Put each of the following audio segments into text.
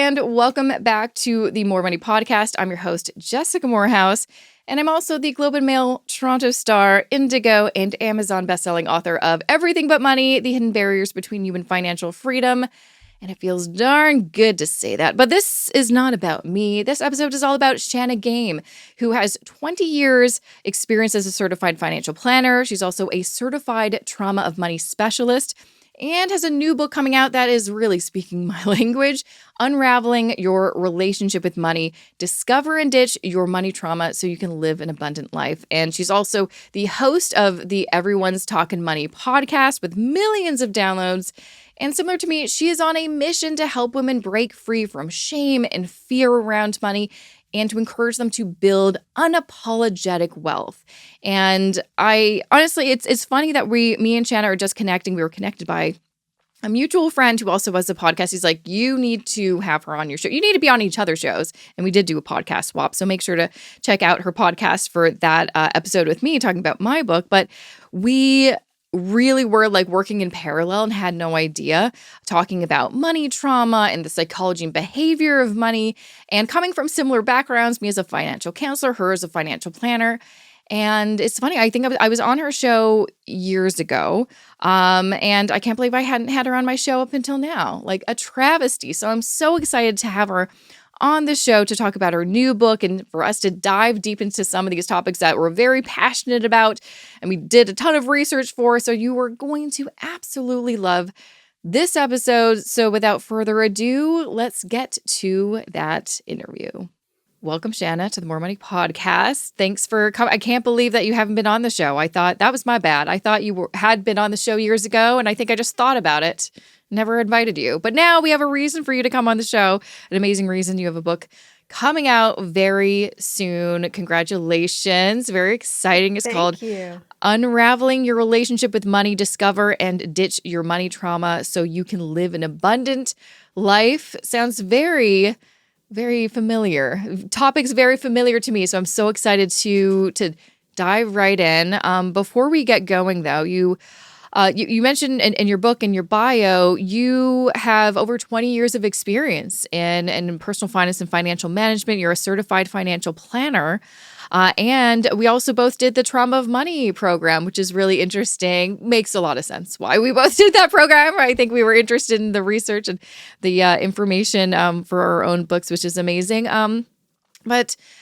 and welcome back to the More Money Podcast. I'm your host, Jessica Morehouse, and I'm also the Globe and Mail, Toronto Star, Indigo, and Amazon bestselling author of Everything But Money, The Hidden Barriers Between You and Financial Freedom. And it feels darn good to say that. But this is not about me. This episode is all about Shannah Game, who has 20 years experience as a certified financial planner. She's also a certified trauma of money specialist and has a new book coming out that is really speaking my language, Unraveling Your Relationship with Money. Discover and ditch your money trauma so you can live an abundant life. And she's also the host of the Everyone's Talkin' Money podcast with millions of downloads. And similar to me, she is on a mission to help women break free from shame and fear around money and to encourage them to build unapologetic wealth. And I honestly, it's funny that me and Shannah are just connecting. We were connected by a mutual friend who also has a podcast. He's like, you need to have her on your show. You need to be on each other's shows. And we did do a podcast swap. So make sure to check out her podcast for that episode with me talking about my book. But we really were like working in parallel and had no idea, talking about money trauma and the psychology and behavior of money, and coming from similar backgrounds, me as a financial counselor, her as a financial planner. And it's funny, I think I was on her show years ago, and I can't believe I hadn't had her on my show up until now, like a travesty. So I'm so excited to have her on the show to talk about her new book and for us to dive deep into some of these topics that we're very passionate about and we did a ton of research for. So you are going to absolutely love this episode. So without further ado, let's get to that interview. Welcome, Shannah, to the More Money Podcast. Thanks for coming. I can't believe that you haven't been on the show. I thought that was my bad. I thought you had been on the show years ago, and I think I just thought about it. Never invited you. But now we have a reason for you to come on the show. An amazing reason. You have a book coming out very soon. Congratulations. Very exciting. It's called Unraveling Your Relationship with Money. Discover and ditch your money trauma so you can live an abundant life. Sounds very, very familiar. Topic's very familiar to me. So I'm so excited to dive right in. Before we get going, though, you mentioned in your book, in your bio, you have over 20 years of experience in personal finance and financial management. You're a certified financial planner. And we also both did the Trauma of Money program, which is really interesting. Makes a lot of sense why we both did that program. I think we were interested in the research and the information for our own books, which is amazing. And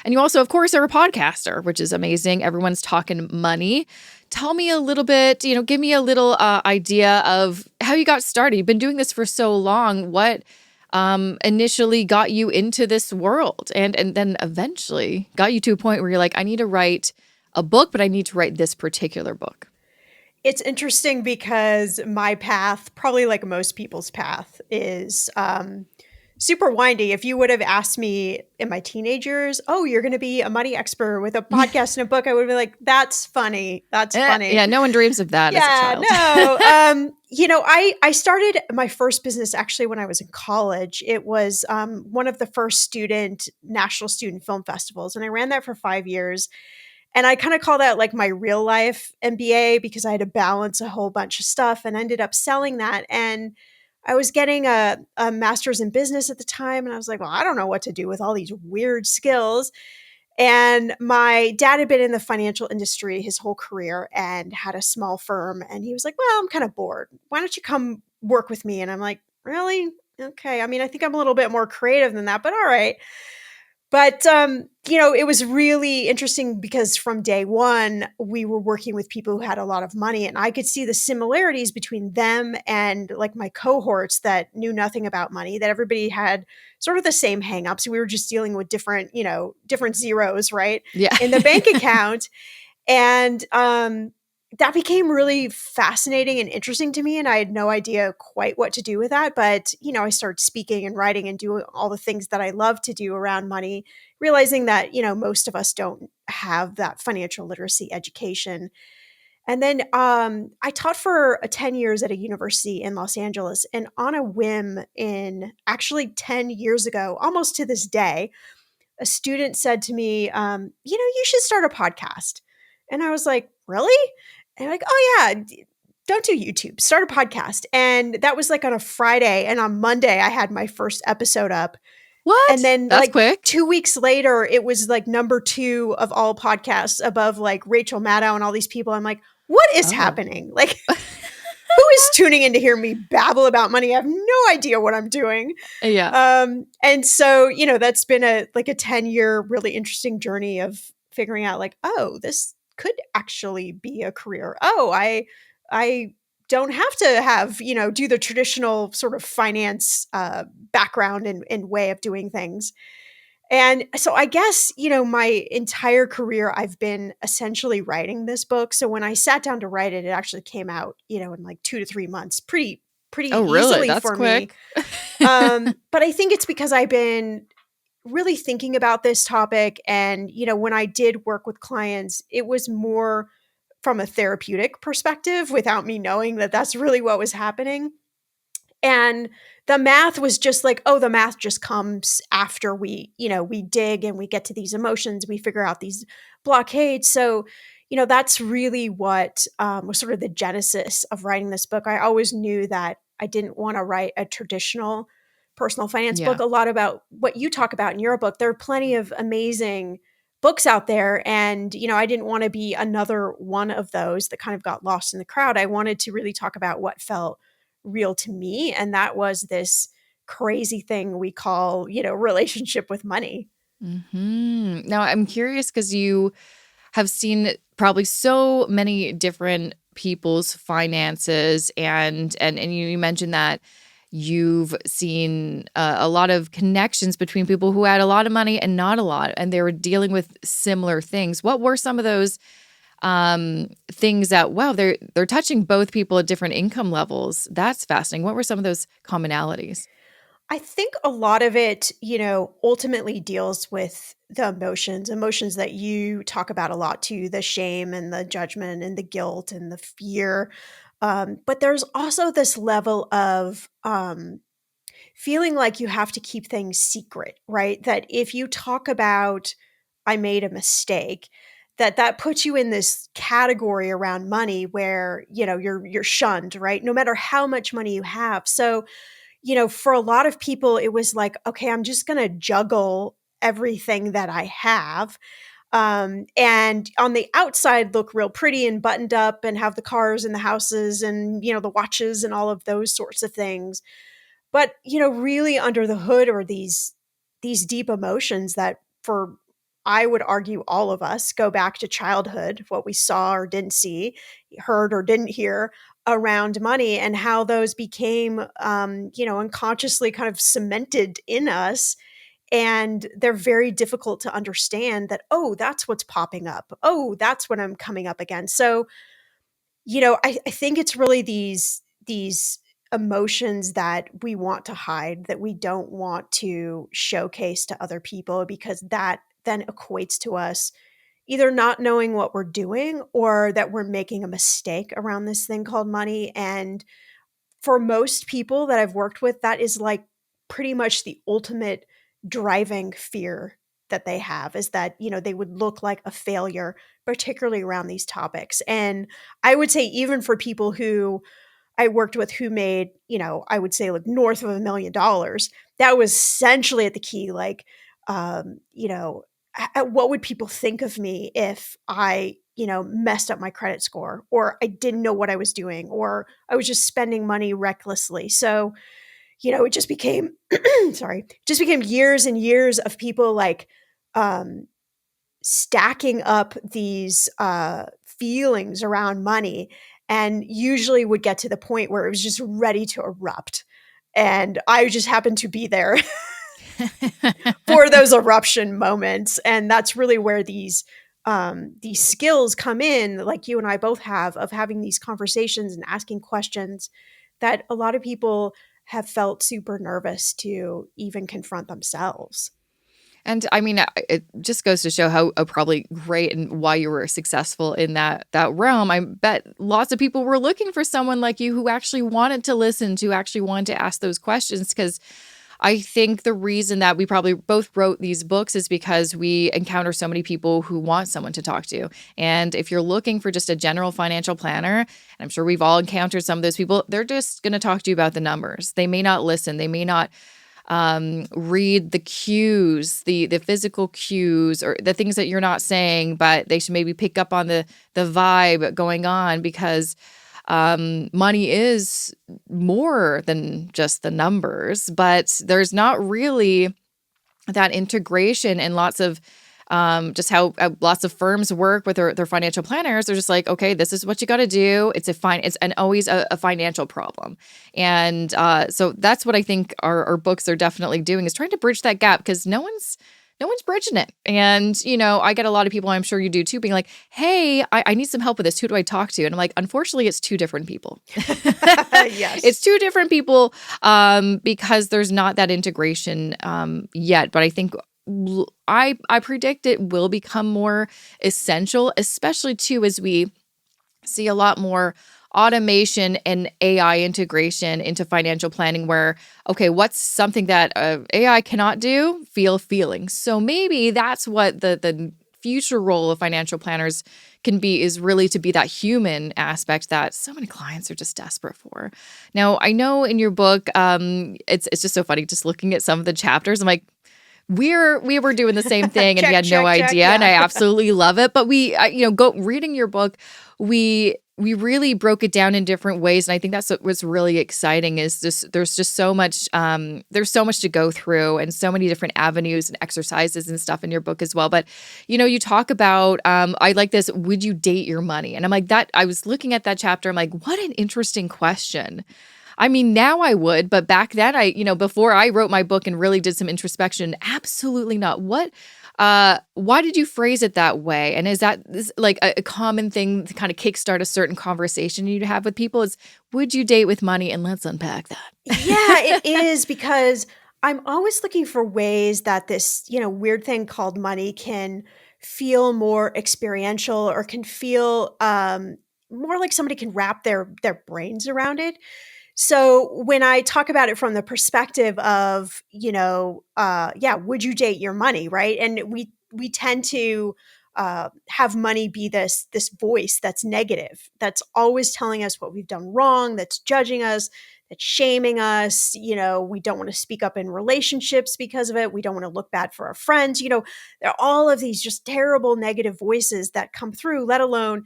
you also, of course, are a podcaster, which is amazing. Everyone's Talking Money. Tell me a little bit, give me a little idea of how you got started. You've been doing this for so long. What initially got you into this world and then eventually got you to a point where you're like, I need to write a book, but I need to write this particular book? It's interesting because my path, probably like most people's path, is super windy. If you would have asked me in my teenage years, oh, you're going to be a money expert with a podcast and a book, I would be like, that's funny. That's funny. Yeah, no one dreams of that as a child. No. I started my first business actually when I was in college. It was one of the first national student film festivals. And I ran that for 5 years. And I kind of call that like my real life MBA because I had to balance a whole bunch of stuff and ended up selling that. And I was getting a master's in business at the time. And I was like, well, I don't know what to do with all these weird skills. And my dad had been in the financial industry his whole career and had a small firm. And he was like, well, I'm kind of bored. Why don't you come work with me? And I'm like, really? Okay. I mean, I think I'm a little bit more creative than that, but all right. But, it was really interesting because from day one, we were working with people who had a lot of money and I could see the similarities between them and like my cohorts that knew nothing about money, that everybody had sort of the same hangups. We were just dealing with different zeros, right? Yeah. In the bank account. And, that became really fascinating and interesting to me. And I had no idea quite what to do with that. But, I started speaking and writing and doing all the things that I love to do around money, realizing that, most of us don't have that financial literacy education. And then I taught for 10 years at a university in Los Angeles. And on a whim in actually 10 years ago, almost to this day, a student said to me, you should start a podcast. And I was like, really? And like, oh yeah, don't do YouTube, start a podcast. And that was like on a Friday. And on Monday, I had my first episode up. And What? then That's like quick. 2 weeks later, it was like number 2 of all podcasts above like Rachel Maddow and all these people. I'm like, what is Oh. happening? Like, who is tuning in to hear me babble about money? I have no idea what I'm doing. Yeah. And so, that's been a 10-year really interesting journey of figuring out like, oh, this could actually be a career. Oh, I don't have to have, do the traditional sort of finance background and way of doing things. And so I guess, my entire career, I've been essentially writing this book. So when I sat down to write it, it actually came out, in like 2 to 3 months, pretty Oh, really? easily That's for me. quick. But I think it's because I've been really thinking about this topic. And, when I did work with clients, it was more from a therapeutic perspective without me knowing that that's really what was happening. And the math was just like, oh, the math just comes after we dig and we get to these emotions, we figure out these blockades. So, that's really what was sort of the genesis of writing this book. I always knew that I didn't want to write a traditional personal finance book, Yeah. a lot about what you talk about in your book. There are plenty of amazing books out there. And, I didn't want to be another one of those that kind of got lost in the crowd. I wanted to really talk about what felt real to me. And that was this crazy thing we call, relationship with money. Now, I'm curious because you have seen probably so many different people's finances, and you mentioned that you've seen a lot of connections between people who had a lot of money and not a lot, and they were dealing with similar things. What were some of those things that, wow, they're touching both people at different income levels? That's fascinating. What were some of those commonalities? I think a lot of it, ultimately deals with the emotions that you talk about a lot too, the shame and the judgment and the guilt and the fear. But there's also this level of feeling like you have to keep things secret, right? That if you talk about, I made a mistake, that puts you in this category around money where, you're shunned, right? No matter how much money you have. So, for a lot of people, it was like, okay, I'm just going to juggle everything that I have. And on the outside look real pretty and buttoned up and have the cars and the houses and, the watches and all of those sorts of things. But, really under the hood are these deep emotions that for I would argue all of us go back to childhood, what we saw or didn't see, heard or didn't hear around money and how those became unconsciously kind of cemented in us. And they're very difficult to understand that, oh, that's what's popping up. Oh, that's what I'm coming up against. So, I think it's really these emotions that we want to hide, that we don't want to showcase to other people, because that then equates to us either not knowing what we're doing or that we're making a mistake around this thing called money. And for most people that I've worked with, that is like pretty much the ultimate driving fear that they have, is that, they would look like a failure, particularly around these topics. And I would say, even for people who I worked with who made, I would say like north of $1 million, that was essentially at the key. Like, um, you know, what would people think of me if I, messed up my credit score, or I didn't know what I was doing, or I was just spending money recklessly. So, it just became, sorry, just became years and years of people like, um, stacking up these feelings around money, and usually would get to the point where it was just ready to erupt. And I just happened to be there for those eruption moments. And that's really where these skills come in, like you and I both have, of having these conversations and asking questions that a lot of people have felt super nervous to even confront themselves. And I mean, it just goes to show how probably great and why you were successful in that realm. I bet lots of people were looking for someone like you who actually wanted to listen, to actually wanted to ask those questions. Because I think the reason that we probably both wrote these books is because we encounter so many people who want someone to talk to. And if you're looking for just a general financial planner, and I'm sure we've all encountered some of those people, they're just going to talk to you about the numbers. They may not listen. They may not read the cues, the physical cues, or the things that you're not saying, but they should maybe pick up on the vibe going on, because money is more than just the numbers, but there's not really that integration, and lots of just how lots of firms work with their financial planners. They're just like, okay, this is what you got to do. It's always a financial problem. And so that's what I think our books are definitely doing, is trying to bridge that gap, because no one's bridging it. And, I get a lot of people, I'm sure you do too, being like, hey, I need some help with this. Who do I talk to? And I'm like, unfortunately, it's two different people. Yes. It's two different people, because there's not that integration yet. But I think I predict it will become more essential, especially too as we see a lot more automation and AI integration into financial planning, where, okay, what's something that AI cannot do? Feel feelings. So maybe that's what the future role of financial planners can be, is really to be that human aspect that so many clients are just desperate for. Now, I know in your book, it's just so funny just looking at some of the chapters. I'm like, we were doing the same thing, and we had no idea, and I absolutely love it. But we, go reading your book, we really broke it down in different ways, and I think that's what was really exciting. Is just there's so much to go through, and so many different avenues and exercises and stuff in your book as well. But you talk about I like this. Would you date your money? And I'm like that. I was looking at that chapter. I'm like, what an interesting question. I mean, now I would, but back then before I wrote my book and really did some introspection, absolutely not. Why did you phrase it that way? And is that like a common thing to kind of kickstart a certain conversation you'd have with people, is would you date with money? And let's unpack that. Yeah, it is, because I'm always looking for ways that this, weird thing called money can feel more experiential, or can feel more like somebody can wrap their brains around it. So when I talk about it from the perspective of, would you date your money, right? And we tend to have money be this voice that's negative, that's always telling us what we've done wrong, that's judging us, that's shaming us. We don't want to speak up in relationships because of it. We don't want to look bad for our friends. There are all of these just terrible negative voices that come through, let alone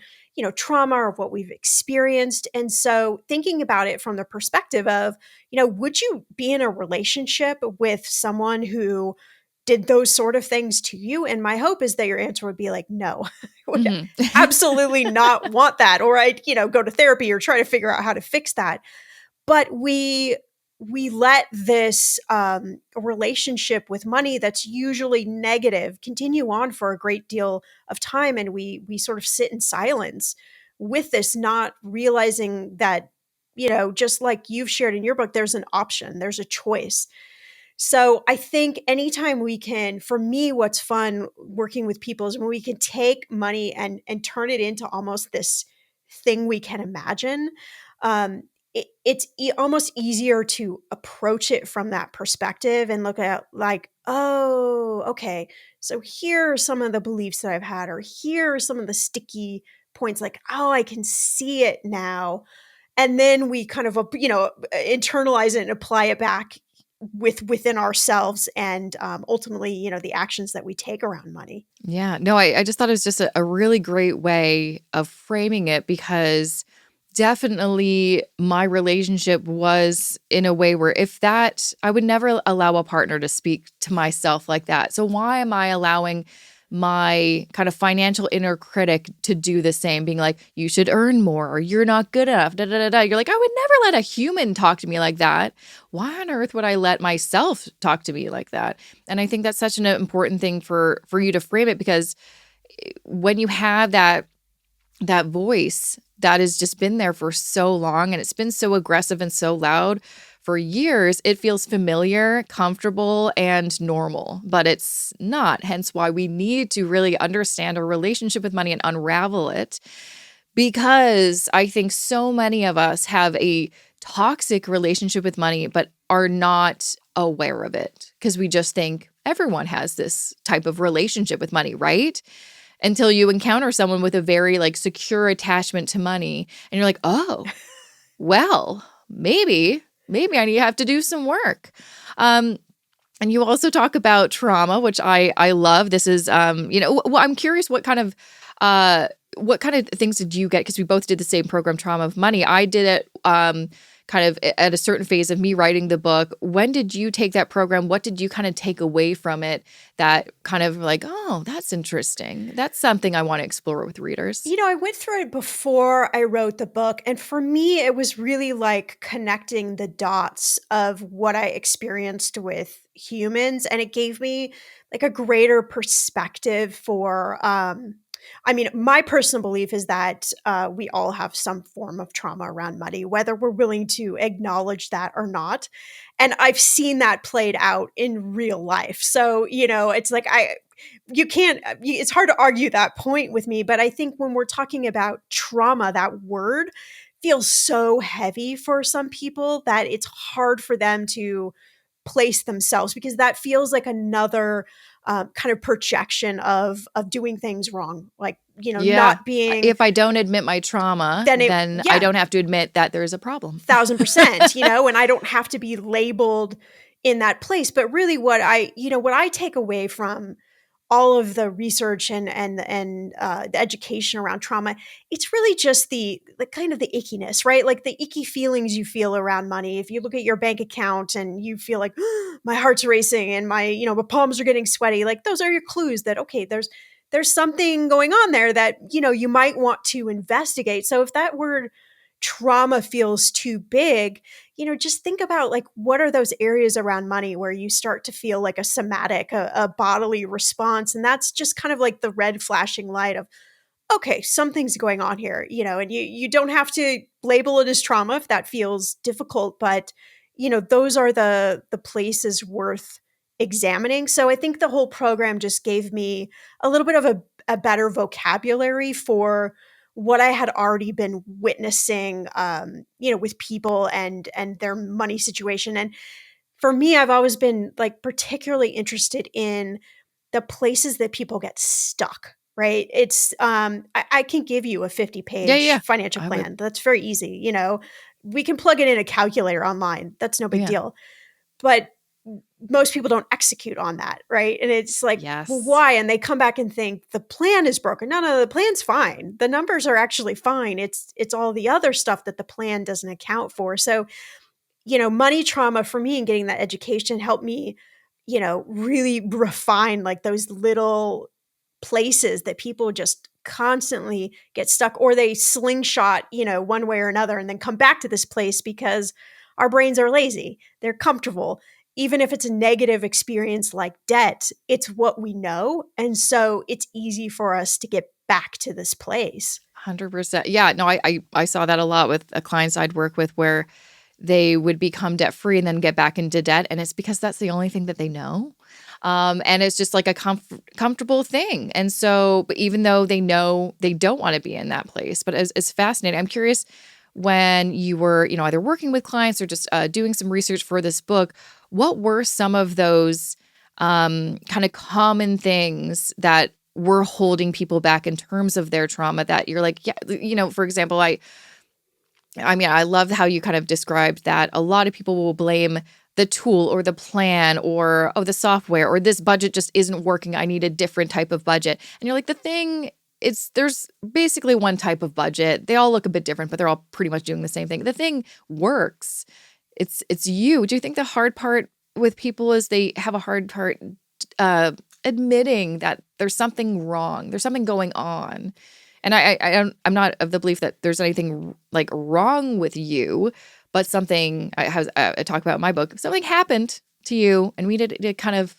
trauma or what we've experienced. And so thinking about it from the perspective of, would you be in a relationship with someone who did those sort of things to you? And my hope is that your answer would be like, no, I would absolutely not want that. Or I'd, go to therapy or try to figure out how to fix that. But we let this relationship with money that's usually negative continue on for a great deal of time, and we sort of sit in silence with this, not realizing that just like you've shared in your book, there's an option, there's a choice. So I think anytime we can, for me, what's fun working with people is when we can take money and turn it into almost this thing we can imagine. It's almost easier to approach it from that perspective and look at like, oh, okay, so here are some of the beliefs that I've had, or here are some of the sticky points, like, oh, I can see it now. And then we kind of, internalize it and apply it back within ourselves, and ultimately, the actions that we take around money. Yeah, no, I just thought it was just a really great way of framing it, because definitely my relationship was in a way where I would never allow a partner to speak to myself like that. So why am I allowing my kind of financial inner critic to do the same, being like, you should earn more, or you're not good enough, da, da, da, da. You're like, I would never let a human talk to me like that. Why on earth would I let myself talk to me like that? And I think that's such an important thing for you to frame it, because when you have that voice that has just been there for so long, and it's been so aggressive and so loud for years, it feels familiar, comfortable, and normal, but it's not. Hence why we need to really understand our relationship with money and unravel it, because I think so many of us have a toxic relationship with money, but are not aware of it because we just think everyone has this type of relationship with money, right? Until you encounter someone with a very like secure attachment to money and you're like, "Oh, well, maybe I need to have to do some work." Um and you also talk about trauma, which I love. This is well, I'm curious what kind of things did you get? Because we both did the same program, Trauma of Money. I did it kind of at a certain phase of me writing the book. When did you take that program? What did you kind of take away from it that kind of like, oh, that's interesting. That's something I want to explore with readers. I went through it before I wrote the book. And for me, it was really like connecting the dots of what I experienced with humans. And it gave me like a greater perspective for, my personal belief is that we all have some form of trauma around money, whether we're willing to acknowledge that or not. And I've seen that played out in real life. So, it's like you can't it's hard to argue that point with me, but I think when we're talking about trauma, that word feels so heavy for some people that it's hard for them to place themselves, because that feels like another kind of projection of doing things wrong, like Yeah. not being. If I don't admit my trauma, Then it then I yeah, don't have to admit that there's a problem. 1,000%, and I don't have to be labeled in that place. But really what I take away from all of the research and the education around trauma, it's really just the kind of the ickiness, right? Like the icky feelings you feel around money. If you look at your bank account and you feel like my heart's racing and my palms are getting sweaty, like those are your clues that okay, there's something going on there that you might want to investigate. So if that word trauma feels too big, just think about like what are those areas around money where you start to feel like a somatic, a bodily response. And that's just kind of like the red flashing light of, okay, something's going on here, and you don't have to label it as trauma if that feels difficult, but those are the places worth examining. So I think the whole program just gave me a little bit of a better vocabulary for what I had already been witnessing, with people and their money situation. And for me, I've always been like particularly interested in the places that people get stuck, right? It's I can give you a 50 Yeah, page yeah. financial I would. plan. That's very easy. We can plug it in a calculator online. That's no big Yeah. deal. But most people don't execute on that, right? And it's like, well, Yes. why? And they come back and think the plan is broken. No, the plan's fine. The numbers are actually fine. It's all the other stuff that the plan doesn't account for. So, money trauma for me and getting that education helped me, really refine like those little places that people just constantly get stuck, or they slingshot, one way or another and then come back to this place because our brains are lazy. They're comfortable. Even if it's a negative experience like debt, it's what we know. And so it's easy for us to get back to this place. 100%. Yeah, no, I saw that a lot with clients I'd work with where they would become debt free and then get back into debt. And it's because that's the only thing that they know. And it's just like a comfortable thing. And so, but even though they know they don't want to be in that place, but it's fascinating. I'm curious when you were, either working with clients or just doing some research for this book, what were some of those kind of common things that were holding people back in terms of their trauma that you're like, yeah, for example, I love how you kind of described that a lot of people will blame the tool or the plan or the software or this budget just isn't working. I need a different type of budget. And you're like, there's basically one type of budget. They all look a bit different, but they're all pretty much doing the same thing. The thing works. It's you. Do you think the hard part with people is they have a hard part admitting that there's something wrong, there's something going on? And I'm not of the belief that there's anything like wrong with you, but something I talk about in my book. Something happened to you, and we did to kind of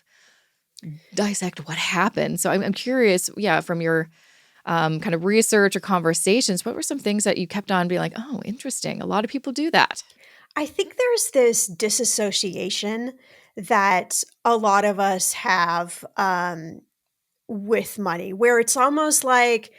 dissect what happened. So I'm curious, yeah, from your kind of research or conversations, what were some things that you kept on being like, oh, interesting? A lot of people do that. I think there's this disassociation that a lot of us have with money, where it's almost like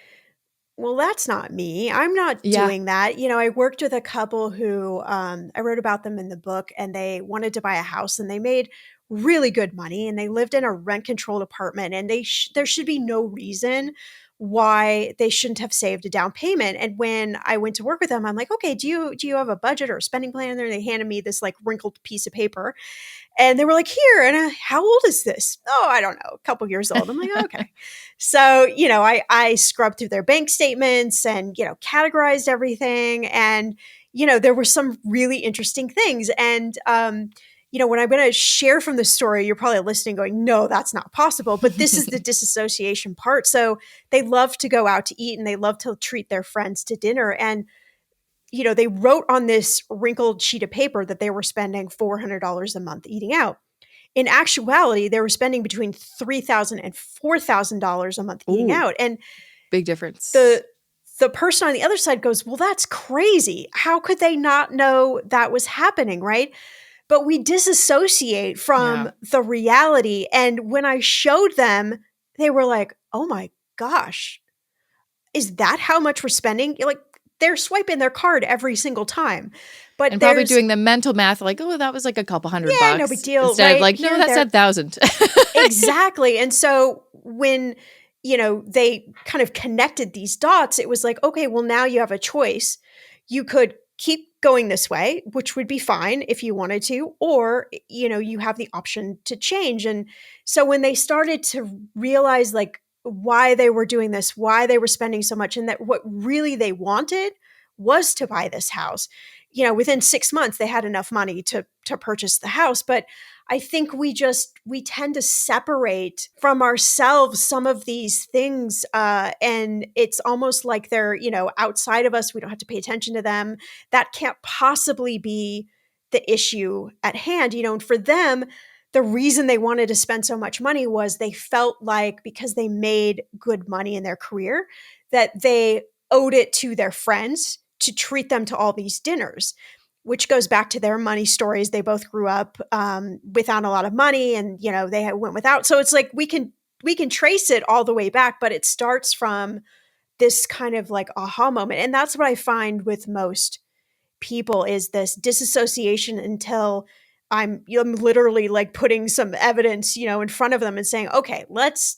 well, that's not me. I'm not Yeah. doing that. I worked with a couple who I wrote about them in the book, and they wanted to buy a house, and they made really good money, and they lived in a rent controlled apartment, and there should be no reason why they shouldn't have saved a down payment. And when I went to work with them, I'm like, okay, do you have a budget or a spending plan in there? And they handed me this like wrinkled piece of paper, and they were like, here, and how old is this? Oh, I don't know, a couple years old. I'm like, okay. So, I scrubbed through their bank statements and, categorized everything. And, there were some really interesting things. And, when I'm going to share from the story, you're probably listening going, no, that's not possible. But this is the disassociation part. So they love to go out to eat and they love to treat their friends to dinner. And they wrote on this wrinkled sheet of paper that they were spending $400 a month eating out. In actuality, they were spending between $3,000 and $4,000 a month eating Ooh, out. And big difference. the person on the other side goes, well, that's crazy. How could they not know that was happening, right? But we disassociate Yeah. from the reality. And when I showed them, they were like, oh my gosh, is that how much we're spending? You're like, they're swiping their card every single time. But And probably there's, doing the mental math like, oh, that was like a couple hundred yeah, no big bucks deal, instead of right? like, no, Here, that there. said 1,000. Exactly. And so when, they kind of connected these dots, it was like, okay, well, now you have a choice. You could keep going this way, which would be fine if you wanted to, or, you have the option to change. And so when they started to realize like why they were doing this, why they were spending so much, and that what really they wanted was to buy this house, within 6 months, they had enough money to purchase the house. But I think we tend to separate from ourselves some of these things, and it's almost like they're outside of us. We don't have to pay attention to them. That can't possibly be the issue at hand. And for them, the reason they wanted to spend so much money was they felt like because they made good money in their career that they owed it to their friends to treat them to all these dinners, which goes back to their money stories. They both grew up without a lot of money, and they went without. So it's like we can trace it all the way back, but it starts from this kind of like aha moment, and that's what I find with most people is this disassociation until I'm literally like putting some evidence in front of them and saying, okay, let's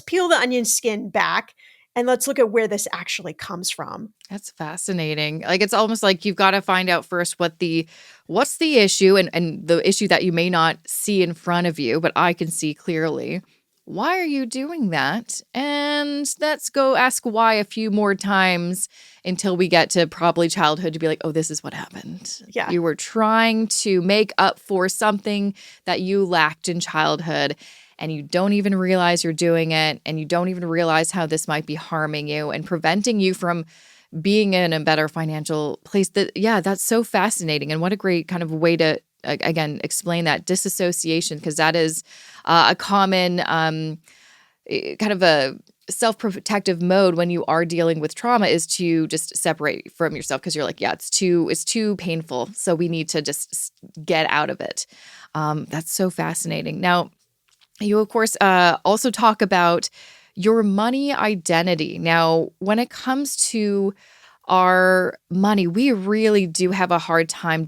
peel the onion skin back and let's look at where this actually comes from. That's fascinating. Like it's almost like you've got to find out first what's the issue and the issue that you may not see in front of you, but I can see clearly. Why are you doing that? And let's go ask why a few more times until we get to probably childhood to be like, oh, this is what happened. Yeah. You were trying to make up for something that you lacked in childhood and you don't even realize you're doing it and you don't even realize how this might be harming you and preventing you from being in a better financial place. That's so fascinating. And what a great kind of way to, again, explain that disassociation, because that is a common kind of a self-protective mode when you are dealing with trauma is to just separate from yourself because you're like, yeah, it's too painful. So we need to just get out of it. That's so fascinating. Now, you, of course, also talk about your money identity. Now, when it comes to our money, we really do have a hard time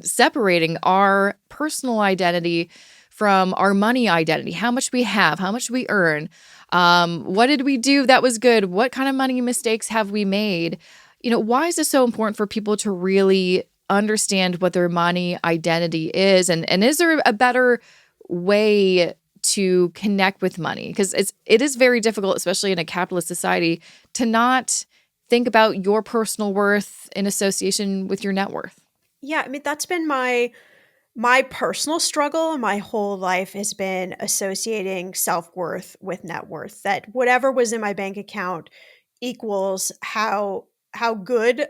separating our personal identity from our money identity. How much we have, how much we earn. What did we do that was good? What kind of money mistakes have we made? Why is it so important for people to really understand what their money identity is? And is there a better way to connect with money? Because it is very difficult, especially in a capitalist society, to not think about your personal worth in association with your net worth. Yeah, I mean that's been my personal struggle my whole life has been associating self-worth with net worth, that whatever was in my bank account equals how good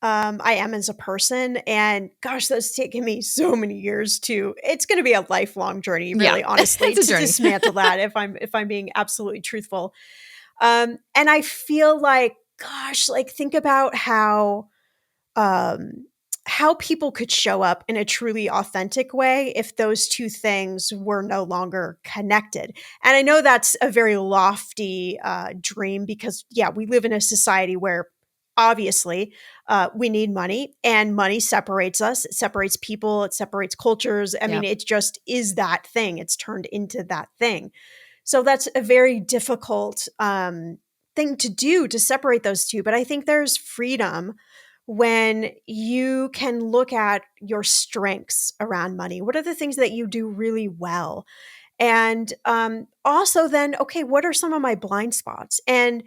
I am as a person. And gosh, that's taken me so many years to it's going to be a lifelong journey, Yeah, really, honestly, it's a to journey. dismantle that if I'm being absolutely truthful. And I feel like, gosh, like think about how um how people could show up in a truly authentic way if those two things were no longer connected. And I know that's a very lofty dream because, yeah, we live in a society where obviously we need money, and money separates us. It separates people, it separates cultures. I mean, Yep. it just is that thing. It's turned into that thing. So that's a very difficult thing to do, to separate those two. But I think there's freedom when you can look at your strengths around money. What are the things that you do really well? And also, then, okay, what are some of my blind spots? And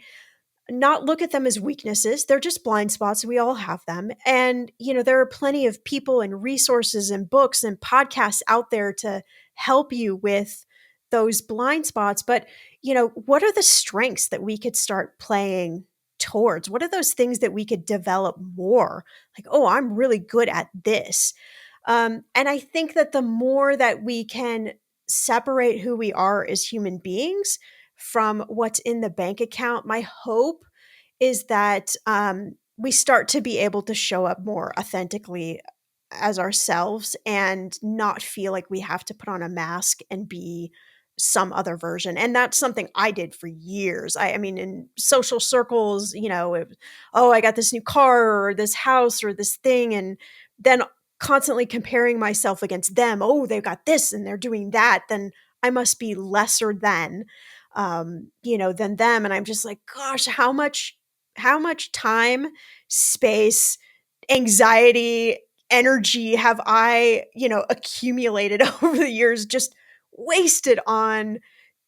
not look at them as weaknesses. They're just blind spots. We all have them. And, there are plenty of people and resources and books and podcasts out there to help you with those blind spots. But, what are the strengths that we could start playing towards? What are those things that we could develop more? Like, oh, I'm really good at this. And I think that the more that we can separate who we are as human beings from what's in the bank account, my hope is that we start to be able to show up more authentically as ourselves and not feel like we have to put on a mask and be some other version. And that's something I did for years. I mean, in social circles, oh, I got this new car or this house or this thing. And then constantly comparing myself against them. Oh, they've got this and they're doing that. Then I must be lesser than them. And I'm just like, gosh, how much time, space, anxiety, energy have I, accumulated over the years, just wasted on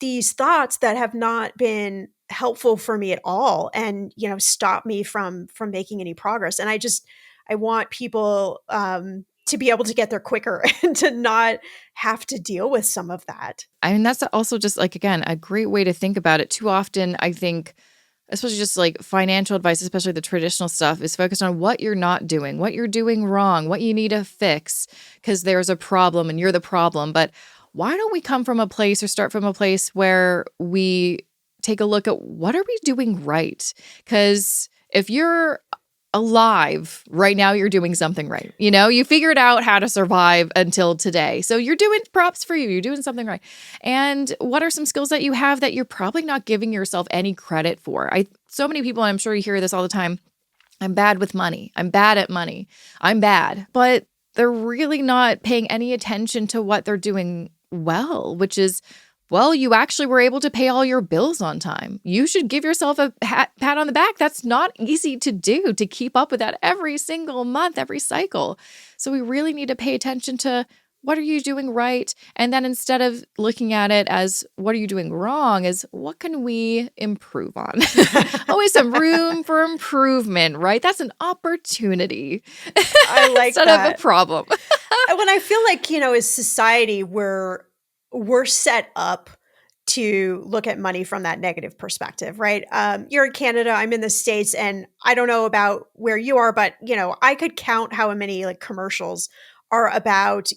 these thoughts that have not been helpful for me at all, and stop me from making any progress. And I want people to be able to get there quicker and to not have to deal with some of that. I mean, that's also just like, again, a great way to think about it. Too often, I think, especially just like financial advice, especially the traditional stuff, is focused on what you're not doing, what you're doing wrong, what you need to fix because there's a problem and you're the problem. But why don't we come from a place or start from a place where we take a look at what are we doing right? Because if you're alive right now, you're doing something right. You figured out how to survive until today. So you're doing props for you. You're doing something right. And what are some skills that you have that you're probably not giving yourself any credit for? So many people, and I'm sure you hear this all the time, I'm bad with money. I'm bad at money. I'm bad. But they're really not paying any attention to what they're doing well, which is, well, you actually were able to pay all your bills on time. You should give yourself a pat on the back. That's not easy to do, to keep up with that every single month, every cycle. So we really need to pay attention to what are you doing right? And then instead of looking at it as what are you doing wrong, is what can we improve on? Always some room for improvement, right? That's an opportunity. I like instead that. of a problem. When I feel like, as society, we're set up to look at money from that negative perspective, right? You're in Canada, I'm in the States, and I don't know about where you are, but I could count how many like commercials are about,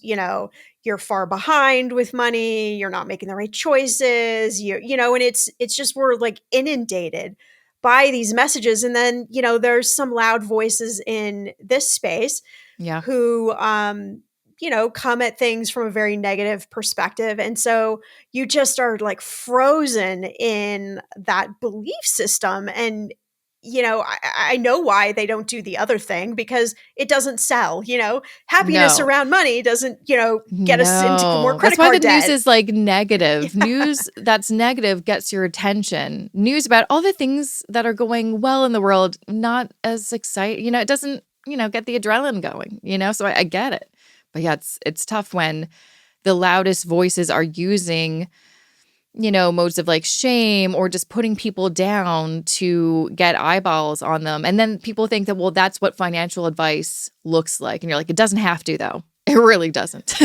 you're far behind with money, you're not making the right choices, and it's just we're like inundated by these messages. And then, there's some loud voices in this space Yeah. who come at things from a very negative perspective. And so you just are like frozen in that belief system. And, I know why they don't do the other thing, because it doesn't sell, happiness No. around money doesn't, get us into more No. credit That's why card the news debt. is like negative. Yeah. News that's negative gets your attention. News about all the things that are going well in the world, not as exciting. It doesn't, get the adrenaline going, So I get it. But yeah, it's tough when the loudest voices are using, modes of like shame or just putting people down to get eyeballs on them. And then people think that, well, that's what financial advice looks like. And you're like, it doesn't have to, though. It really doesn't.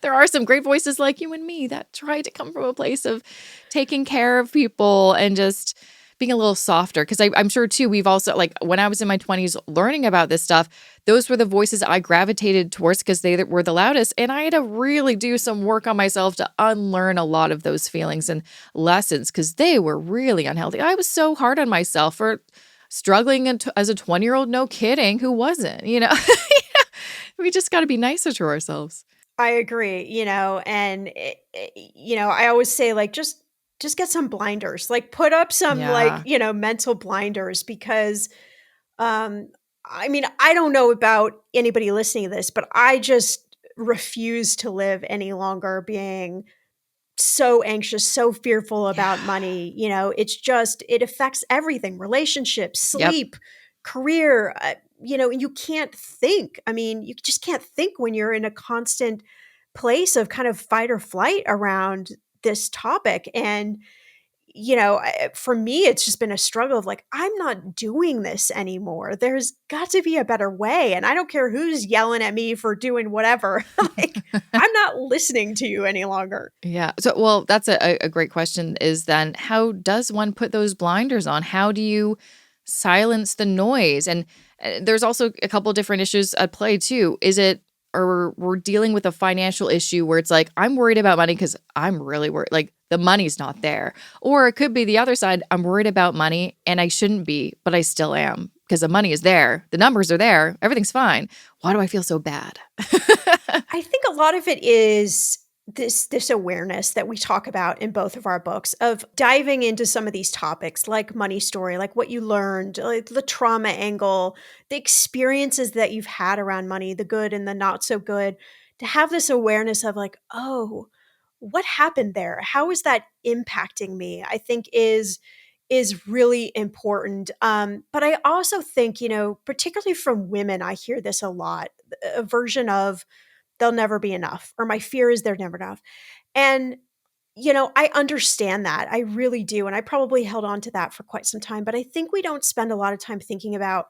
There are some great voices like you and me that try to come from a place of taking care of people and just being a little softer. Because I'm sure, too, we've also, like, when I was in my 20s learning about this stuff, those were the voices I gravitated towards because they were the loudest. And I had to really do some work on myself to unlearn a lot of those feelings and lessons because they were really unhealthy. I was so hard on myself for struggling as a 20-year-old. No kidding. Who wasn't, We just got to be nicer to ourselves. I agree, and I always say like just get some blinders. Like put up some like, Yeah. mental blinders because um I mean, I don't know about anybody listening to this, but I just refuse to live any longer being so anxious, so fearful about Yeah. money. It's just it affects everything, relationships, Yep. sleep, career. You can't think. I mean, you just can't think when you're in a constant place of kind of fight or flight around this topic. And for me, it's just been a struggle of like, I'm not doing this anymore. There's got to be a better way. And I don't care who's yelling at me for doing whatever. Like, I'm not listening to you any longer. Yeah. So, well, that's a great question is then how does one put those blinders on? How do you silence the noise? And there's also a couple different issues at play too. Is it, or we're dealing with a financial issue where it's like, I'm worried about money because I'm really worried, like the money's not there. Or it could be the other side. I'm worried about money and I shouldn't be, but I still am because the money is there. The numbers are there. Everything's fine. Why do I feel so bad? I think a lot of it is this awareness that we talk about in both of our books of diving into some of these topics like money story, like what you learned, like the trauma angle, the experiences that you've had around money, the good and the not so good, to have this awareness of like, oh, what happened there? How is that impacting me? I think is really important. But I also think, particularly from women, I hear this a lot, a version of they'll never be enough, or my fear is they're never enough. And, I understand that. I really do. And I probably held on to that for quite some time. But I think we don't spend a lot of time thinking about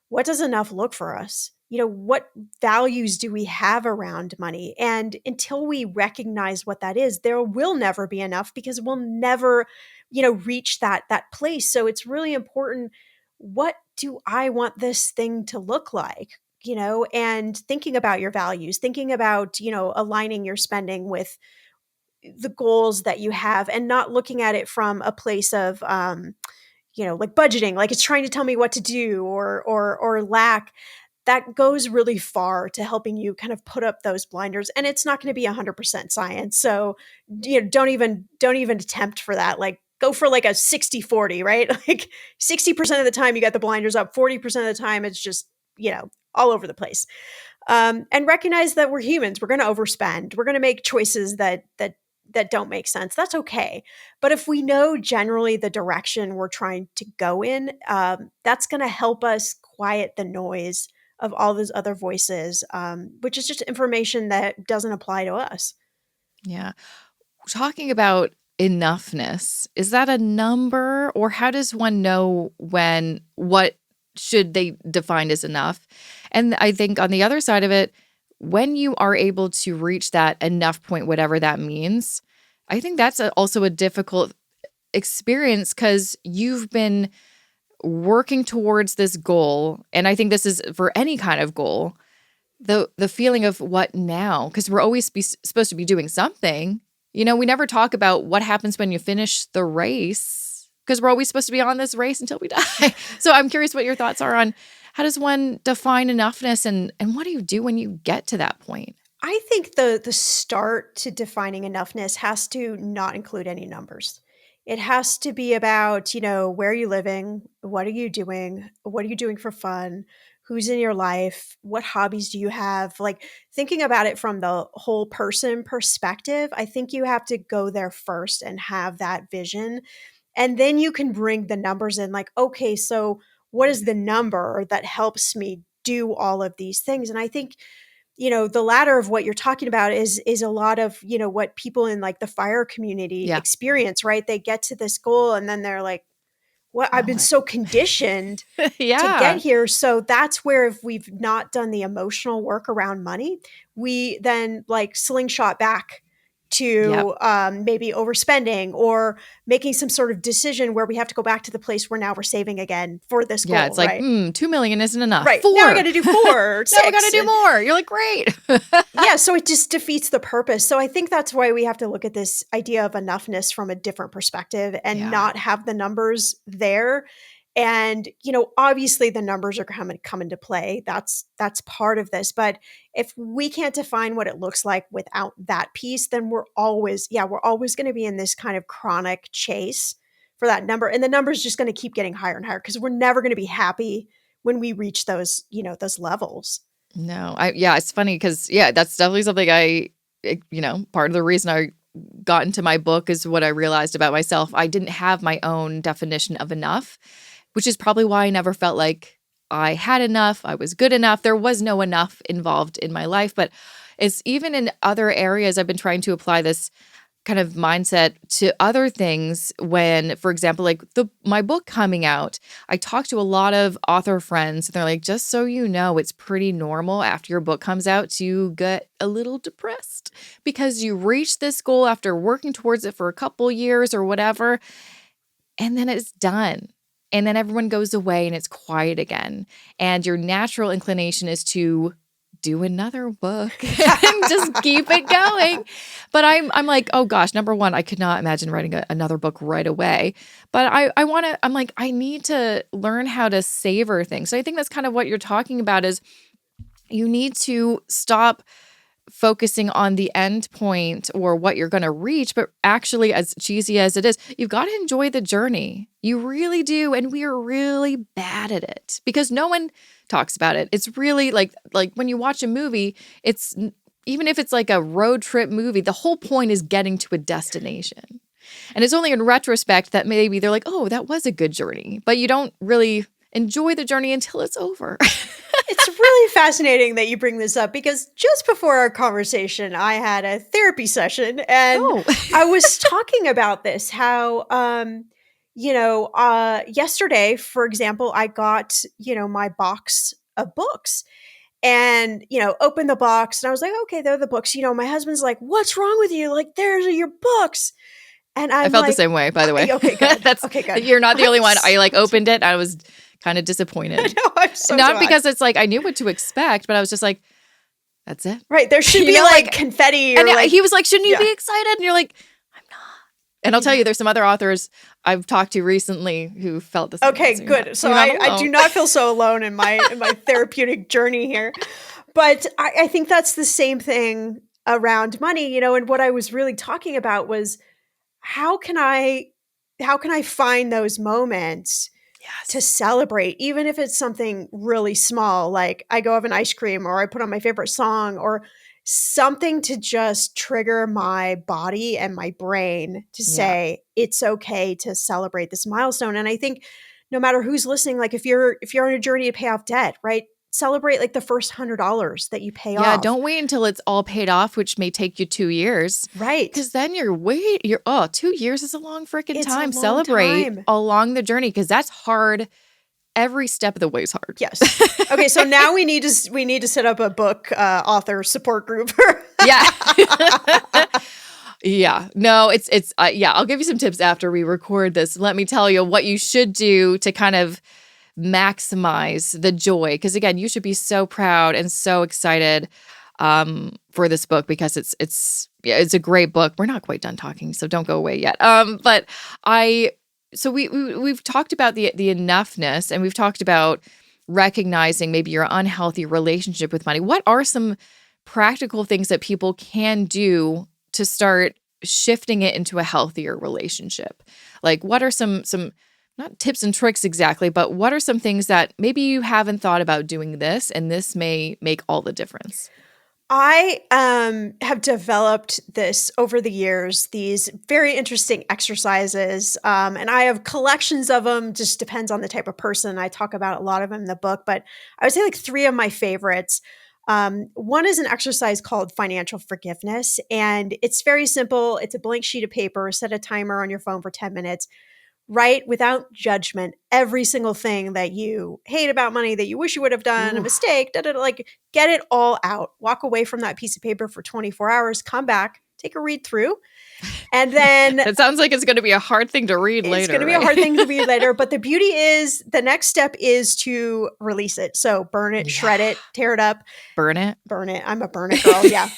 what does enough look for us? What values do we have around money? And until we recognize what that is, there will never be enough because we'll never, reach that place. So it's really important. What do I want this thing to look like? And thinking about your values, thinking about, aligning your spending with the goals that you have and not looking at it from a place of like budgeting, like it's trying to tell me what to do or lack. That goes really far to helping you kind of put up those blinders. And it's not going to be 100% science. So, don't even attempt for that. Like go for like a 60-40, right? Like 60% of the time you got the blinders up, 40% of the time it's just, all over the place. And recognize that we're humans. We're going to overspend. We're going to make choices that don't make sense. That's okay. But if we know generally the direction we're trying to go in, that's going to help us quiet the noise of all those other voices, which is just information that doesn't apply to us. Yeah. Talking about enoughness, is that a number or how does one know what should they define as enough? And I think on the other side of it, when you are able to reach that enough point, whatever that means, I think that's also a difficult experience because you've been working towards this goal. And I think this is for any kind of goal, the feeling of what now? Because we're always supposed to be doing something. We never talk about what happens when you finish the race because we're always supposed to be on this race until we die. So I'm curious what your thoughts are on how does one define enoughness and what do you do when you get to that point? I think the start to defining enoughness has to not include any numbers. It has to be about, where are you living? What are you doing? What are you doing for fun? Who's in your life? What hobbies do you have? Like thinking about it from the whole person perspective, I think you have to go there first and have that vision. And then you can bring the numbers in like, okay, so what is the number that helps me do all of these things? And I think the latter of what you're talking about is a lot of, what people in like the fire community Yeah. experience, right? They get to this goal and then they're like, what I've Now been what? so conditioned to get Yeah. here. So that's where if we've not done the emotional work around money, we then like slingshot back Yep. to maybe overspending or making some sort of decision where we have to go back to the place where now we're saving again for this Yeah. goal, It's like, right? 2 million isn't enough. Right. Now I got 4. to do 4 or Now we got to 6. do more. You're like, great. Yeah, so it just defeats the purpose. So I think that's why we have to look at this idea of enoughness from a different perspective and Yeah. not have the numbers there. And, obviously the numbers are come into play. That's part of this. But if we can't define what it looks like without that piece, then we're always going to be in this kind of chronic chase for that number. And the number is just going to keep getting higher and higher because we're never going to be happy when we reach those, those levels. No, it's funny because, that's definitely something part of the reason I got into my book is what I realized about myself. I didn't have my own definition of enough, which is probably why I never felt like I had enough, I was good enough. There was no enough involved in my life. But it's even in other areas, I've been trying to apply this kind of mindset to other things when, for example, like my book coming out, I talked to a lot of author friends and they're like, just so you know, it's pretty normal after your book comes out to get a little depressed because you reach this goal after working towards it for a couple years or whatever, and then it's done. And then everyone goes away and it's quiet again. And your natural inclination is to do another book and just keep it going. But I'm like, oh gosh, number one, I could not imagine writing another book right away. But I'm like, I need to learn how to savor things. So I think that's kind of what you're talking about is you need to stop focusing on the end point or what you're going to reach, but actually, as cheesy as it is, you've got to enjoy the journey. You really do. And we are really bad at it because no one talks about it. It's really like when you watch a movie, it's even if it's like a road trip movie, the whole point is getting to a destination. And it's only in retrospect that maybe they're like, oh, that was a good journey, but you don't really enjoy the journey until it's over. It's really fascinating that you bring this up because just before our conversation, I had a therapy session and I was talking about this, how, yesterday, for example, I got, my box of books and, opened the box and I was like, okay, they're the books. My husband's like, what's wrong with you? Like, there's your books. And I felt the same way, by the way. Okay, good. Okay, good. You're not the only one. I opened it. I was kind of disappointed. No, I'm so not glad. Because it's like I knew what to expect, but I was just like, that's it. Right. There should be like confetti. Or and he was like, shouldn't you be excited? And you're like, I'm not. And I'll tell you, there's some other authors I've talked to recently who felt the same. Okay, good. So I do not feel so alone in my therapeutic journey here. But I think that's the same thing around money, and what I was really talking about was how can I find those moments to celebrate, even if it's something really small, like I go have an ice cream or I put on my favorite song or something to just trigger my body and my brain to say it's okay to celebrate this milestone. And I think no matter who's listening, like if you're on a journey to pay off debt, right? Celebrate like the first $100 that you pay off. Yeah, don't wait until it's all paid off, which may take you 2 years. Right. Because then 2 years is a long freaking time. Celebrate along the journey because that's hard. Every step of the way is hard. Yes. Okay, so now we need to set up a book author support group. Yeah. Yeah. No, it's I'll give you some tips after we record this. Let me tell you what you should do to kind of maximize the joy. Because again, you should be so proud and so excited for this book because it's a great book. We're not quite done talking, so don't go away yet. So we've talked about the enoughness, and we've talked about recognizing maybe your unhealthy relationship with money. What are some practical things that people can do to start shifting it into a healthier relationship? Like, what are some not tips and tricks exactly, but what are some things that maybe you haven't thought about doing this, and this may make all the difference? I have developed this over the years, these very interesting exercises, and I have collections of them, just depends on the type of person. I talk about a lot of them in the book, but I would say like 3 of my favorites. One is an exercise called financial forgiveness, and it's very simple. It's a blank sheet of paper, set a timer on your phone for 10 minutes. Write without judgment every single thing that you hate about money, that you wish you would have done, a mistake, like get it all out. Walk away from that piece of paper for 24 hours, come back, take a read through. And then it sounds like it's going to be a hard thing to read later. It's going to be a hard thing to read later. But the beauty is the next step is to release it. So burn it, shred it, tear it up. Burn it. I'm a burn it girl. Yeah.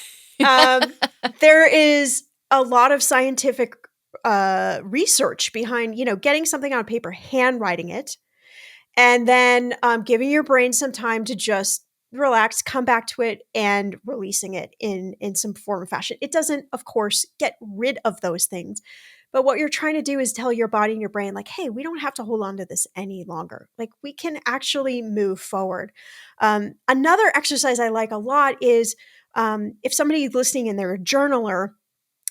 There is a lot of scientific research behind, getting something on paper, handwriting it, And then giving your brain some time to just relax, come back to it, and releasing it in some form or fashion. It doesn't, of course, get rid of those things. But what you're trying to do is tell your body and your brain, like, hey, we don't have to hold on to this any longer. Like, we can actually move forward. Another exercise I like a lot is if somebody's listening and they're a journaler,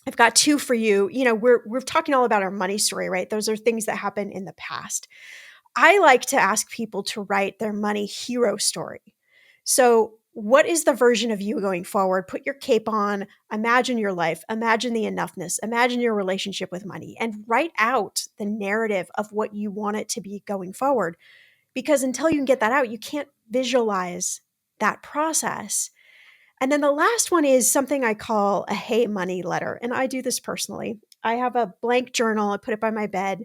I've got two for you. You know, we're talking all about our money story, right? Those are things that happen in the past. I like to ask people to write their money hero story. So, what is the version of you going forward? Put your cape on, imagine your life, imagine the enoughness, imagine your relationship with money, and write out the narrative of what you want it to be going forward. Because until you can get that out, you can't visualize that process. And then the last one is something I call a hey money letter. And I do this personally. I have a blank journal, I put it by my bed.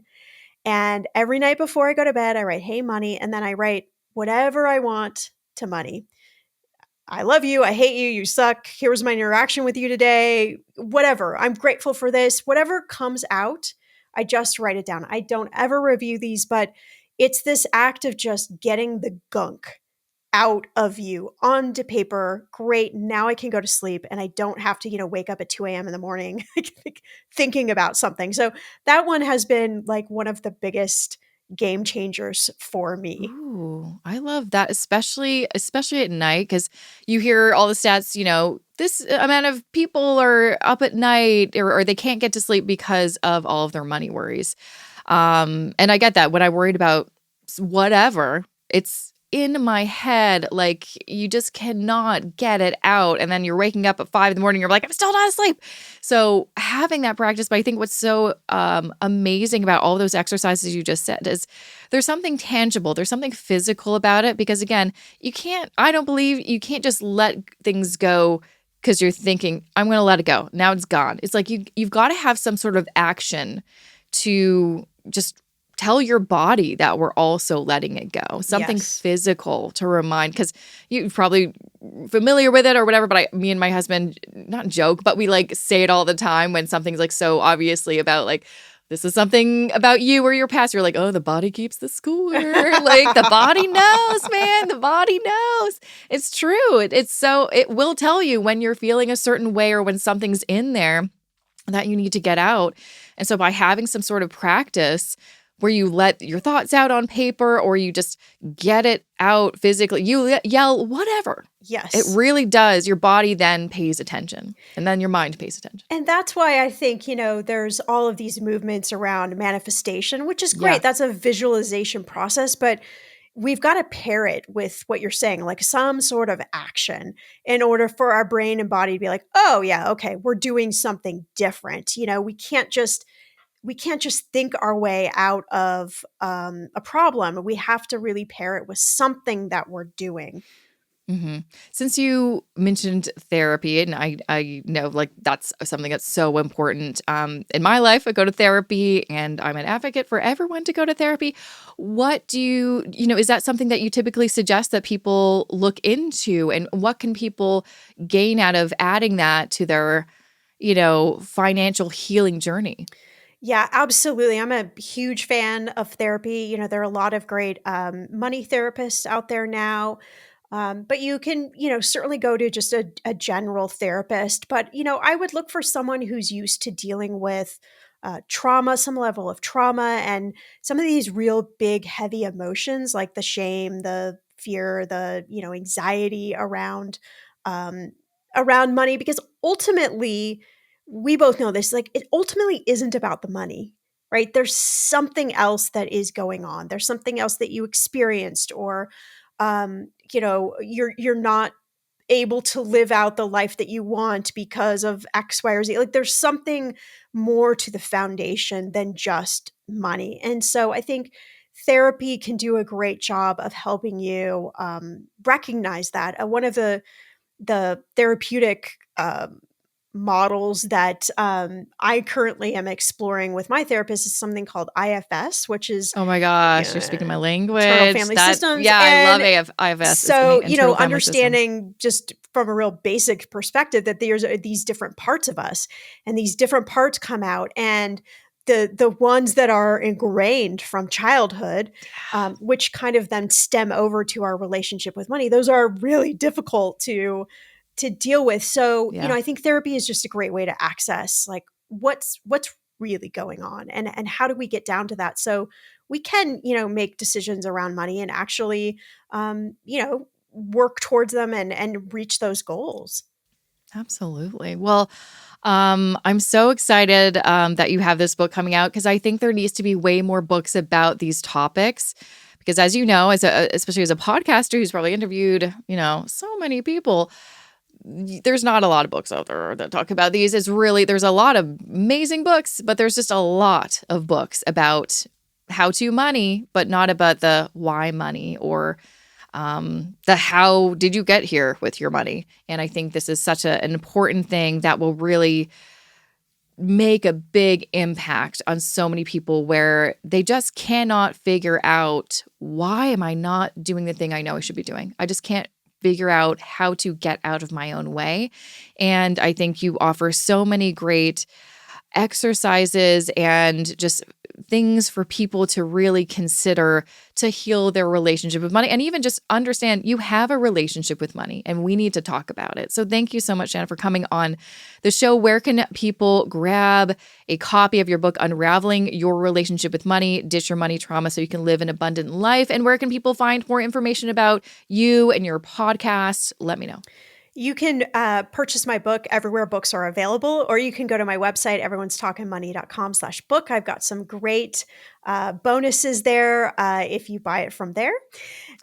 And every night before I go to bed, I write, hey, money. And then I write whatever I want to money. I love you. I hate you. You suck. Here was my interaction with you today. Whatever. I'm grateful for this. Whatever comes out, I just write it down. I don't ever review these, but it's this act of just getting the gunk out of you onto paper. Great. Now I can go to sleep and I don't have to, wake up at 2 a.m. in the morning thinking about something. So that one has been like one of the biggest game changers for me. Ooh, I love that, especially at night, because you hear all the stats, this amount of people are up at night or they can't get to sleep because of all of their money worries. And I get that when I worried about whatever, it's in my head, like you just cannot get it out. And then you're waking up at 5 a.m, you're like, I'm still not asleep. So having that practice, but I think what's so amazing about all those exercises you just said is there's something tangible, there's something physical about it. Because again, I don't believe you can't just let things go because you're thinking, I'm going to let it go. Now it's gone. It's like you've got to have some sort of action to just tell your body that we're also letting it go. Something Yes. physical to remind, because you're probably familiar with it or whatever, but me and my husband, not joke, but we like say it all the time when something's like so obviously about like, this is something about you or your past. You're like, oh, the body keeps the score. Like the body knows, man. The body knows. It's true. It will tell you when you're feeling a certain way or when something's in there that you need to get out. And so by having some sort of practice where you let your thoughts out on paper or you just get it out physically, you yell, whatever. Yes. It really does. Your body then pays attention and then your mind pays attention. And that's why I think, there's all of these movements around manifestation, which is great. Yeah. That's a visualization process, but we've got to pair it with what you're saying, like some sort of action in order for our brain and body to be like, oh yeah, okay, we're doing something different. We can't just think our way out of a problem. We have to really pair it with something that we're doing. Mm-hmm. Since you mentioned therapy, and I know like that's something that's so important. In my life, I go to therapy, and I'm an advocate for everyone to go to therapy. What do is that something that you typically suggest that people look into, and what can people gain out of adding that to their, financial healing journey? Yeah, absolutely. I'm a huge fan of therapy. There are a lot of great money therapists out there now. But you can, certainly go to just a general therapist. But, I would look for someone who's used to dealing with trauma, some level of trauma, and some of these real big, heavy emotions like the shame, the fear, the, anxiety um, around money. Because ultimately, we both know this, like it ultimately isn't about the money. Right. There's something else that is going on. There's something else that you experienced or you're not able to live out the life that you want because of X, Y, or Z. Like there's something more to the foundation than just money. And so I think therapy can do a great job of helping you recognize that. One of the therapeutic models that I currently am exploring with my therapist is something called IFS, which is Oh my gosh, you're speaking my internal language. family systems. Yeah, I love And IFS. so, Internal family systems. understanding just from a real basic perspective that there's these different parts of us and these different parts come out. And the ones that are ingrained from childhood, which kind of then stem over to our relationship with money. Those are really difficult to deal with. So, Yeah. I think therapy is just a great way to access like what's really going on, and how do we get down to that so we can, make decisions around money and actually, work towards them and reach those goals. Absolutely. Well, I'm so excited that you have this book coming out because I think there needs to be way more books about these topics. Because as you know, especially as a podcaster who's probably interviewed, so many people, there's not a lot of books out there that talk about these. There's a lot of amazing books, but there's just a lot of books about how to money, but not about the why money or the how did you get here with your money. And I think this is such an important thing that will really make a big impact on so many people where they just cannot figure out, why am I not doing the thing I know I should be doing? I just can't figure out how to get out of my own way. And I think you offer so many great exercises and just things for people to really consider to heal their relationship with money, and even just understand you have a relationship with money and we need to talk about it. So thank you so much, Shannah, for coming on the show. Where can people grab a copy of your book, Unraveling Your Relationship with Money, Ditch Your Money Trauma so you can live an abundant life? And where can people find more information about you and your podcast? Let me know. You can purchase my book everywhere books are available, or you can go to my website, everyone'stalkingmoney.com/book. I've got some great bonuses there if you buy it from there.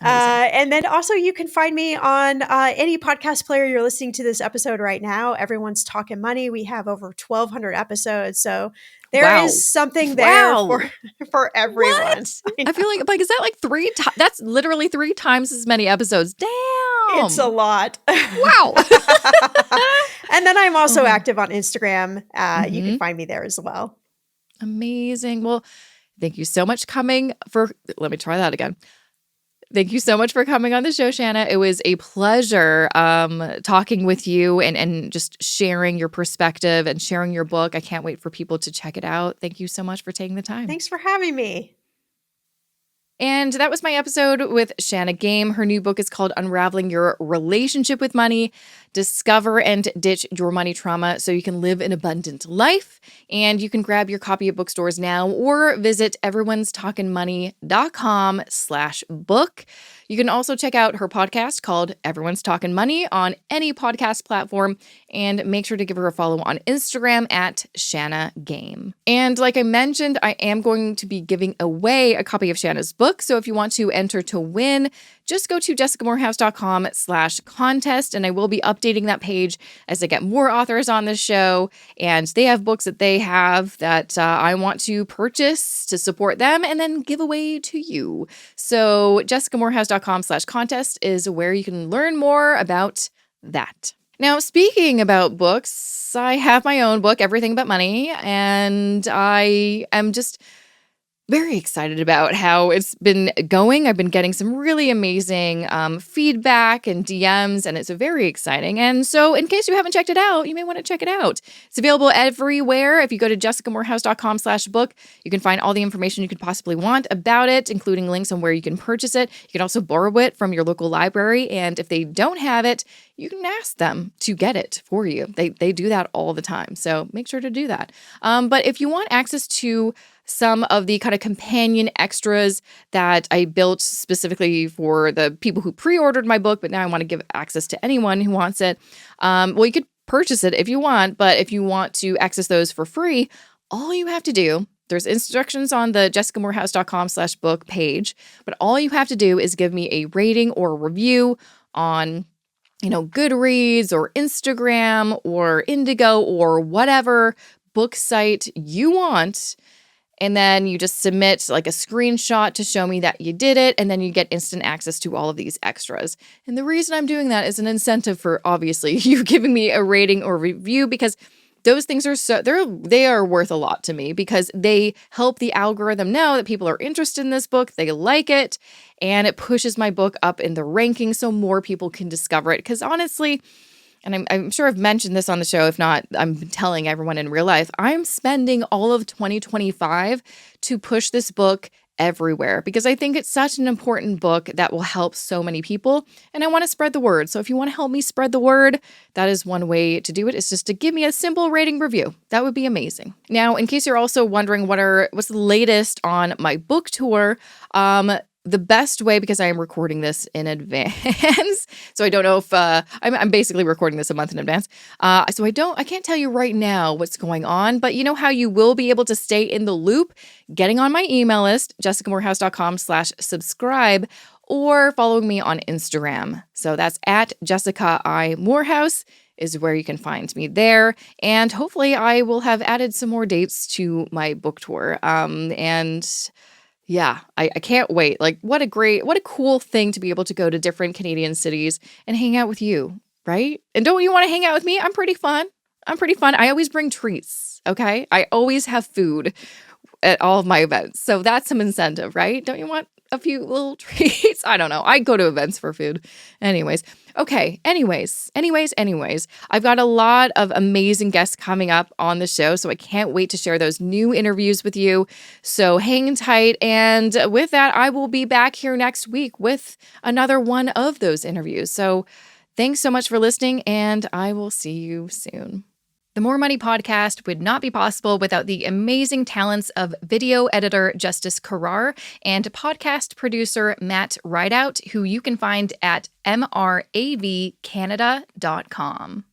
And then also you can find me on any podcast player you're listening to this episode right now. Everyone's Talking Money. We have over 1,200 episodes. So there is something there for everyone. I feel like is that like three times? That's literally 3 times as many episodes. Damn. It's a lot. Wow. And then I'm also active on Instagram. You can find me there as well. Amazing. Well, thank you so much let me try that again. Thank you so much for coming on the show, Shannah. It was a pleasure talking with you and just sharing your perspective and sharing your book. I can't wait for people to check it out. Thank you so much for taking the time. Thanks for having me. And that was my episode with Shannah Game. Her new book is called Unraveling Your Relationship with Money, Discover and Ditch Your Money Trauma so you can live an abundant life. And you can grab your copy at bookstores now or visit everyone'stalkingmoney.com/book. You can also check out her podcast called Everyone's Talking Money on any podcast platform, and make sure to give her a follow on Instagram at Shannah Game. And like I mentioned, I am going to be giving away a copy of Shannah's book. So if you want to enter to win, just go to jessicamorehouse.com/contest, and I will be updating that page as I get more authors on this show. And they have books that they have that I want to purchase to support them and then give away to you. So jessicamorehouse.com/contest is where you can learn more about that. Now, speaking about books, I have my own book, Everything But Money, and I am just very excited about how it's been going. I've been getting some really amazing feedback and DMs, and it's very exciting. And so in case you haven't checked it out, you may want to check it out. It's available everywhere. If you go to jessicamorehouse.com/book, you can find all the information you could possibly want about it, including links on where you can purchase it. You can also borrow it from your local library. And if they don't have it, you can ask them to get it for you. They do that all the time. So make sure to do that. But if you want access to some of the kind of companion extras that I built specifically for the people who pre-ordered my book, but now I want to give access to anyone who wants it. Well, you could purchase it if you want, but if you want to access those for free, all you have to do, there's instructions on the jessicamorehouse.com/book page, but all you have to do is give me a rating or a review on Goodreads or Instagram or Indigo or whatever book site you want. And then you just submit like a screenshot to show me that you did it. And then you get instant access to all of these extras. And the reason I'm doing that is an incentive for obviously you giving me a rating or review, because those things are they are worth a lot to me, because they help the algorithm know that people are interested in this book. They like it, and it pushes my book up in the rankings so more people can discover it. Because honestly, and I'm sure I've mentioned this on the show. If not, I'm telling everyone in real life, I'm spending all of 2025 to push this book everywhere because I think it's such an important book that will help so many people. And I want to spread the word. So if you want to help me spread the word, that is one way to do it, is just to give me a simple rating review. That would be amazing. Now, in case you're also wondering what's the latest on my book tour, the best way, because I am recording this in advance, so I don't know if I'm basically recording this a month in advance. So I can't tell you right now what's going on, but you know how you will be able to stay in the loop, getting on my email list, jessicamorehouse.com/subscribe, or following me on Instagram. So that's at Jessica I. Morehouse is where you can find me there. And hopefully I will have added some more dates to my book tour. Yeah, I can't wait. Like, what a cool thing to be able to go to different Canadian cities and hang out with you, right? And don't you want to hang out with me? I'm pretty fun. I always bring treats, okay? I always have food at all of my events. So that's some incentive, right? Don't you want a few little treats? I don't know. I go to events for food. Anyways. Okay. Anyways. I've got a lot of amazing guests coming up on the show, so I can't wait to share those new interviews with you. So hang tight. And with that, I will be back here next week with another one of those interviews. So thanks so much for listening, and I will see you soon. The More Money podcast would not be possible without the amazing talents of video editor Justice Carrar and podcast producer Matt Rideout, who you can find at mravcanada.com.